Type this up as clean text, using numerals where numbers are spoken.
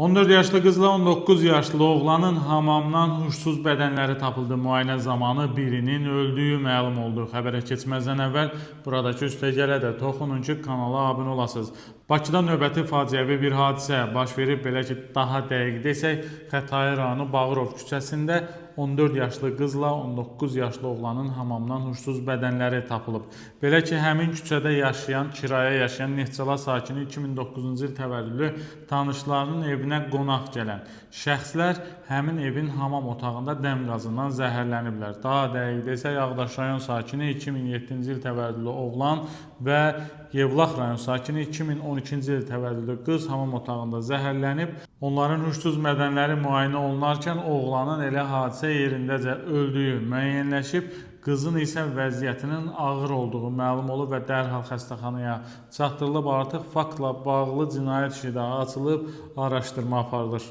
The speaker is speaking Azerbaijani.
14 yaşlı qızla 19 yaşlı oğlanın hamamdan huşsuz bədənləri tapıldı. Müayinə zamanı birinin öldüyü məlum oldu. Xəbərə keçməzdən əvvəl buradakı üstəgələ də toxunun ki, kanala abunə olasınız. Bakıda növbəti faciəvi bir hadisə baş verib. Belə ki, daha dəqiq desək, Xətai rayonu Bağırov küçəsində 14 yaşlı qızla 19 yaşlı oğlanın hamamdan huşsuz bədənləri tapılıb. Belə ki, həmin küçədə kirayə yaşayan Neftçala sakini 2009-cu il təvəllüdlü tanışlarının evinə qonaq gələn şəxslər həmin evin hamam otağında dəm qazından zəhərləniblər. Daha dəqiq desək, Ağdaş rayon sakini 2007-ci il təvəllüdlü oğlan və Yevlax rayon sakini 2012-ci il təvəllüdlü qız hamam otağında zəhərlənib. Onların huşsuz bədənləri müayinə olunarkən oğlanın elə hadisə yerindəcə öldüyü müəyyənləşib. Qızın isə vəziyyətinin ağır olduğu məlum olub və dərhal xəstəxanaya çatdırılıb. Artıq faktla bağlı cinayət işi də açılıb, araşdırma aparılır.